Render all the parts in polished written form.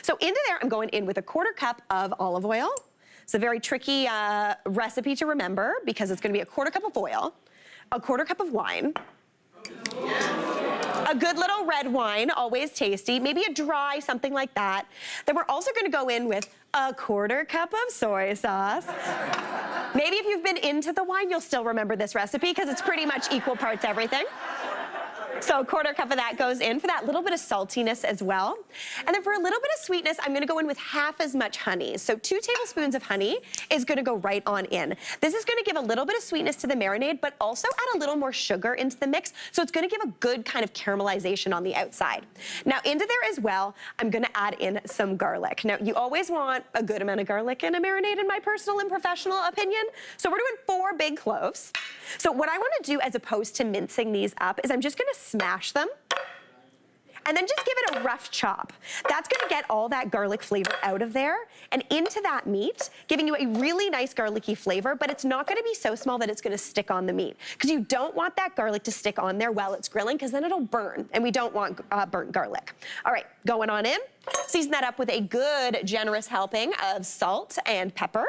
So into there, I'm going in with a 1/4 cup of olive oil. It's a very tricky recipe to remember because it's gonna be a 1/4 cup of oil, a 1/4 cup of wine, a good little red wine, always tasty, maybe a dry, something like that. Then we're also gonna go in with a 1/4 cup of soy sauce. Maybe if you've been into the wine, you'll still remember this recipe because it's pretty much equal parts everything. So a 1/4 cup of that goes in for that little bit of saltiness as well. And then for a little bit of sweetness, I'm gonna go in with half as much honey. So 2 tablespoons of honey is gonna go right on in. This is gonna give a little bit of sweetness to the marinade, but also add a little more sugar into the mix. So it's gonna give a good kind of caramelization on the outside. Now into there as well, I'm gonna add in some garlic. Now you always want a good amount of garlic in a marinade in my personal and professional opinion. So we're doing 4 big cloves. So what I wanna do as opposed to mincing these up is I'm just gonna smash them and then just give it a rough chop. That's gonna get all that garlic flavor out of there and into that meat, giving you a really nice garlicky flavor, but it's not gonna be so small that it's gonna stick on the meat because you don't want that garlic to stick on there while it's grilling because then it'll burn and we don't want burnt garlic. All right, going on in. Season that up with a good generous helping of salt and pepper.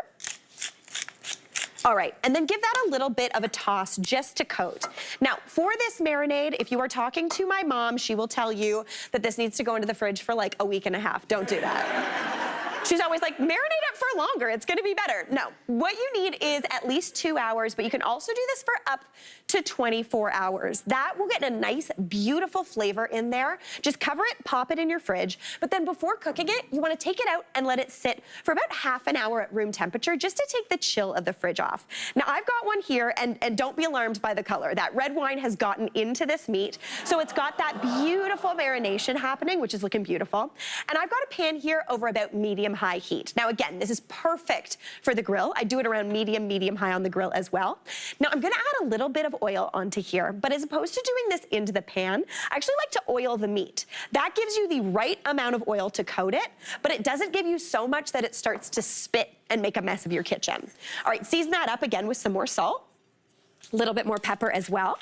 All right, and then give that a little bit of a toss just to coat. Now, for this marinade, if you are talking to my mom, she will tell you that this needs to go into the fridge for like a week and a half. Don't do that. She's always like, marinate it for longer, it's gonna be better. No, what you need is at least 2 hours, but you can also do this for up to 24 hours. That will get a nice, beautiful flavor in there. Just cover it, pop it in your fridge, but then before cooking it, you wanna take it out and let it sit for about half an hour at room temperature just to take the chill of the fridge off. Now, I've got one here, and don't be alarmed by the color. That red wine has gotten into this meat, so it's got that beautiful marination happening, which is looking beautiful. And I've got a pan here over about medium-high heat. Now, again, this is perfect for the grill. I do it around medium-high on the grill as well. Now, I'm gonna add a little bit of oil onto here, but as opposed to doing this into the pan, I actually like to oil the meat. That gives you the right amount of oil to coat it, but it doesn't give you so much that it starts to spit and make a mess of your kitchen. All right, season that up again with some more salt, a little bit more pepper as well.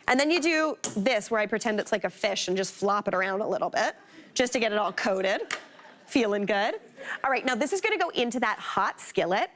And then you do this where I pretend it's like a fish and just flop it around a little bit just to get it all coated. Feeling good. All right, now this is gonna go into that hot skillet.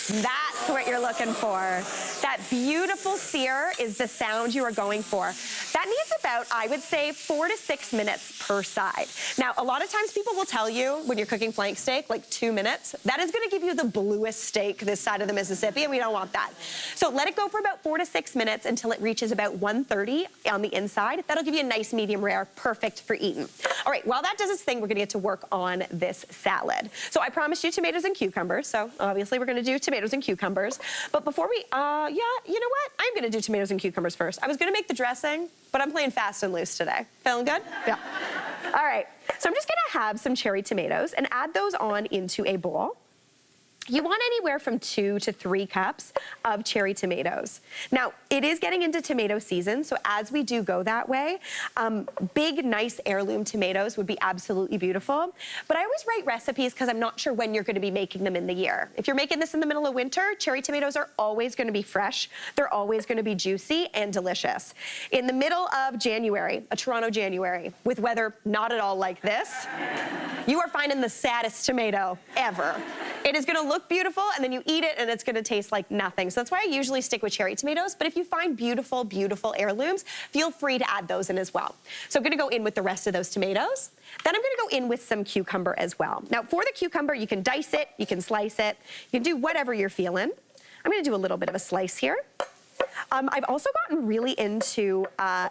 That's what you're looking for. That beautiful sear is the sound you are going for. That needs about, I would say, 4 to 6 minutes per side. Now, a lot of times people will tell you when you're cooking flank steak, like 2 minutes, that is gonna give you the bluest steak this side of the Mississippi, and we don't want that. So let it go for about 4 to 6 minutes until it reaches about 130 on the inside. That'll give you a nice medium rare, perfect for eating. All right, while that does its thing, we're gonna get to work on this salad. So I promised you tomatoes and cucumbers, so obviously we're gonna do tomatoes and cucumbers. But before we, yeah, you know what? I'm gonna do tomatoes and cucumbers first. I was gonna make the dressing, but I'm playing fast and loose today. Feeling good? Yeah. All right, so I'm just gonna have some cherry tomatoes and add those on into a bowl. You want anywhere from 2 to 3 cups of cherry tomatoes. Now, it is getting into tomato season, so as we do go that way, big, nice heirloom tomatoes would be absolutely beautiful. But I always write recipes because I'm not sure when you're gonna be making them in the year. If you're making this in the middle of winter, cherry tomatoes are always gonna be fresh. They're always gonna be juicy and delicious. In the middle of January, a Toronto January, with weather not at all like this, you are finding the saddest tomato ever. It is gonna look beautiful, and then you eat it, and it's gonna taste like nothing. So that's why I usually stick with cherry tomatoes, but if you find beautiful, beautiful heirlooms, feel free to add those in as well. So I'm gonna go in with the rest of those tomatoes. Then I'm gonna go in with some cucumber as well. Now, for the cucumber, you can dice it, you can slice it, you can do whatever you're feeling. I'm gonna do a little bit of a slice here. I've also gotten really into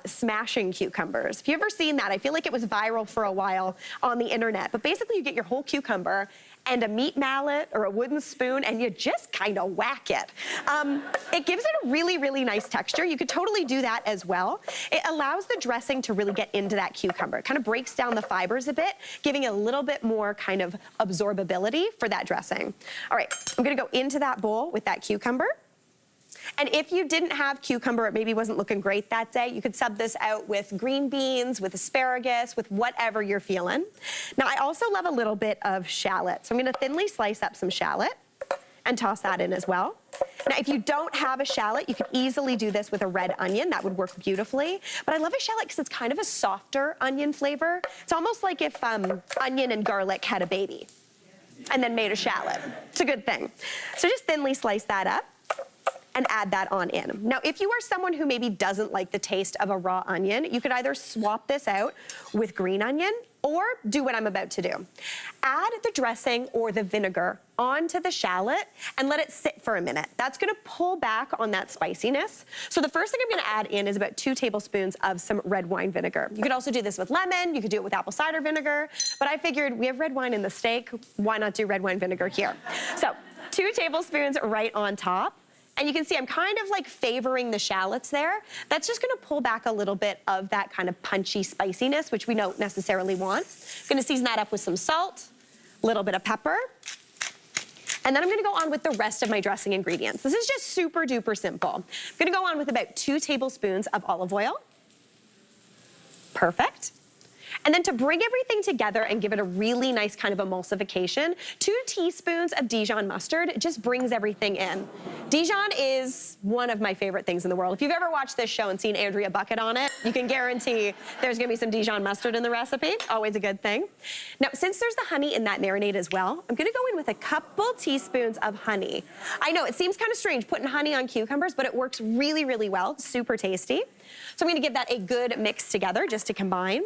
smashing cucumbers. If you've ever seen that, I feel like it was viral for a while on the internet. But basically, you get your whole cucumber and a meat mallet or a wooden spoon, and you just kind of whack it. It gives it a really, really nice texture. You could totally do that as well. It allows the dressing to really get into that cucumber. It kind of breaks down the fibers a bit, giving a little bit more kind of absorbability for that dressing. All right, I'm gonna go into that bowl with that cucumber. And if you didn't have cucumber, it maybe wasn't looking great that day, you could sub this out with green beans, with asparagus, with whatever you're feeling. Now, I also love a little bit of shallot. So I'm gonna thinly slice up some shallot and toss that in as well. Now, if you don't have a shallot, you could easily do this with a red onion. That would work beautifully. But I love a shallot because it's kind of a softer onion flavor. It's almost like if onion and garlic had a baby and then made a shallot. It's a good thing. So just thinly slice that up and add that on in. Now, if you are someone who maybe doesn't like the taste of a raw onion, you could either swap this out with green onion or do what I'm about to do. Add the dressing or the vinegar onto the shallot and let it sit for a minute. That's gonna pull back on that spiciness. So the first thing I'm gonna add in is about 2 tablespoons of some red wine vinegar. You could also do this with lemon, you could do it with apple cider vinegar, but I figured we have red wine in the steak, why not do red wine vinegar here? So 2 tablespoons right on top. And you can see I'm kind of like favoring the shallots there. That's just gonna pull back a little bit of that kind of punchy spiciness, which we don't necessarily want. Gonna season that up with some salt, a little bit of pepper, and then I'm gonna go on with the rest of my dressing ingredients. This is just super duper simple. I'm gonna go on with about 2 tablespoons of olive oil. Perfect. And then to bring everything together and give it a really nice kind of emulsification, 2 teaspoons of Dijon mustard just brings everything in. Dijon is one of my favorite things in the world. If you've ever watched this show and seen Andrea Bucket on it, you can guarantee there's gonna be some Dijon mustard in the recipe. Always a good thing. Now, since there's the honey in that marinade as well, I'm gonna go in with a couple teaspoons of honey. I know it seems kind of strange putting honey on cucumbers, but it works really, really well. It's super tasty. So I'm gonna give that a good mix together just to combine.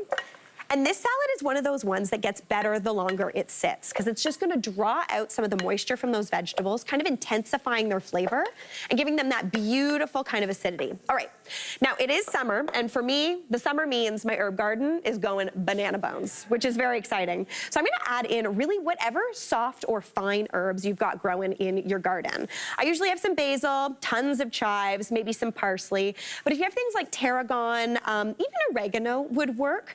And this salad is one of those ones that gets better the longer it sits, because it's just gonna draw out some of the moisture from those vegetables, kind of intensifying their flavor and giving them that beautiful kind of acidity. All right, now it is summer, and for me, the summer means my herb garden is going banana bones, which is very exciting. So I'm gonna add in really whatever soft or fine herbs you've got growing in your garden. I usually have some basil, tons of chives, maybe some parsley, but if you have things like tarragon, even oregano would work.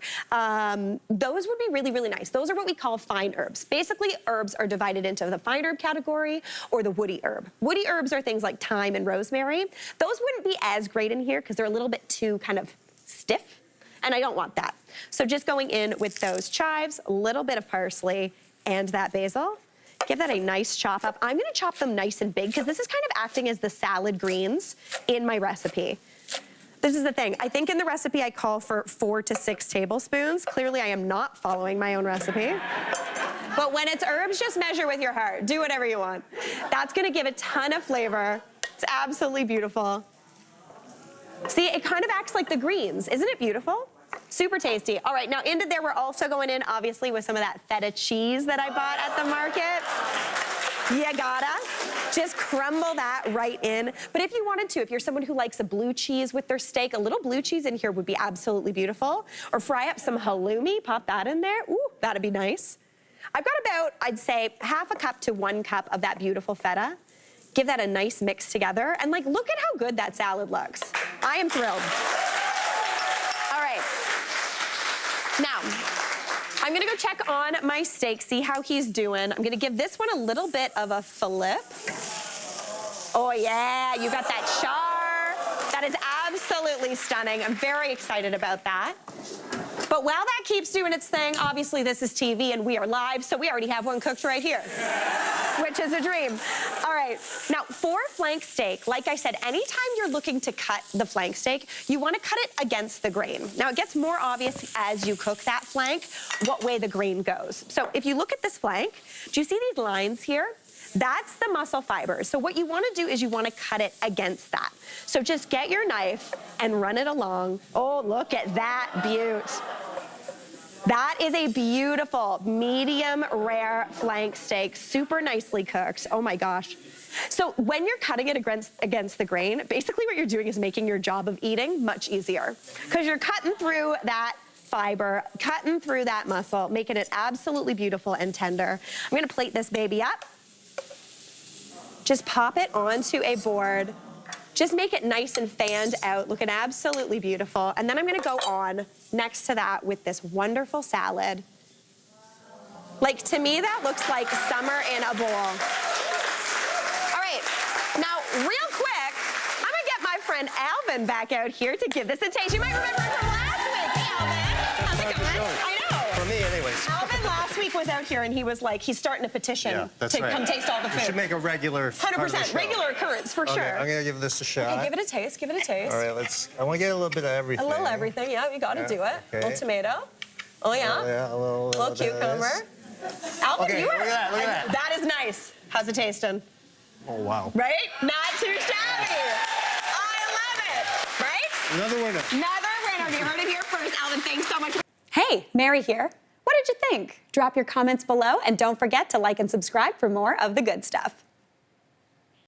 Those would be really, really nice. Those are what we call fine herbs. Basically, herbs are divided into the fine herb category or the woody herb. Woody herbs are things like thyme and rosemary. Those wouldn't be as great in here because they're a little bit too kind of stiff, and I don't want that. So just going in with those chives, a little bit of parsley, and that basil. Give that a nice chop up. I'm gonna chop them nice and big because this is kind of acting as the salad greens in my recipe. This is the thing. I think in the recipe I call for 4 to 6 tablespoons. Clearly I am not following my own recipe. But when it's herbs, just measure with your heart. Do whatever you want. That's gonna give a ton of flavor. It's absolutely beautiful. See, it kind of acts like the greens. Isn't it beautiful? Super tasty. All right, now into there, we're also going in, obviously, with some of that feta cheese that I bought at the market. You gotta just crumble that right in. But if you wanted to, if you're someone who likes a blue cheese with their steak, a little blue cheese in here would be absolutely beautiful. Or fry up some halloumi, pop that in there. Ooh, that'd be nice. I've got about, I'd say, 1/2 cup to 1 cup of that beautiful feta. Give that a nice mix together. And like, look at how good that salad looks. I am thrilled. All right. Now, I'm gonna go check on my steak, see how he's doing. I'm gonna give this one a little bit of a flip. Oh yeah, you got that char. That is absolutely stunning. I'm very excited about that. But while that keeps doing its thing, obviously this is TV and we are live, so we already have one cooked right here, which is a dream. All right, now for flank steak, like I said, anytime you're looking to cut the flank steak, you wanna cut it against the grain. Now it gets more obvious as you cook that flank what way the grain goes. So if you look at this flank, do you see these lines here? That's the muscle fiber. So what you wanna do is you wanna cut it against that. So just get your knife and run it along. Oh, look at that beaut. That is a beautiful medium rare flank steak, super nicely cooked. Oh my gosh. So when you're cutting it against the grain, basically what you're doing is making your job of eating much easier because you're cutting through that fiber, cutting through that muscle, making it absolutely beautiful and tender. I'm gonna plate this baby up. Just pop it onto a board. Just make it nice and fanned out, looking absolutely beautiful. And then I'm gonna go on next to that with this wonderful salad. Like, to me, that looks like summer in a bowl. All right, now, real quick, I'm gonna get my friend Alvin back out here to give this a taste. You might remember him from last week. Hey, Alvin, how's it going? I know. For me, anyways. Alvin last week was was out here and he was like, he's starting a petition to come taste all the food. We should make a regular 100%, regular occurrence, for sure. I'm gonna give this a shot. Okay, give it a taste, give it a taste. All right, I wanna get a little bit of everything. A little everything, yeah, you gotta do it. Okay. A little tomato. Oh yeah. A little cucumber. Alvin, okay, you are. Look at that. That is nice. How's it tasting? Oh, wow. Right? Not too shabby. I love it. Right? Another winner. Another winner. You heard it here first. Alvin, thanks so much. Hey, Mary here. What did you think? Drop your comments below and don't forget to like and subscribe for more of the good stuff.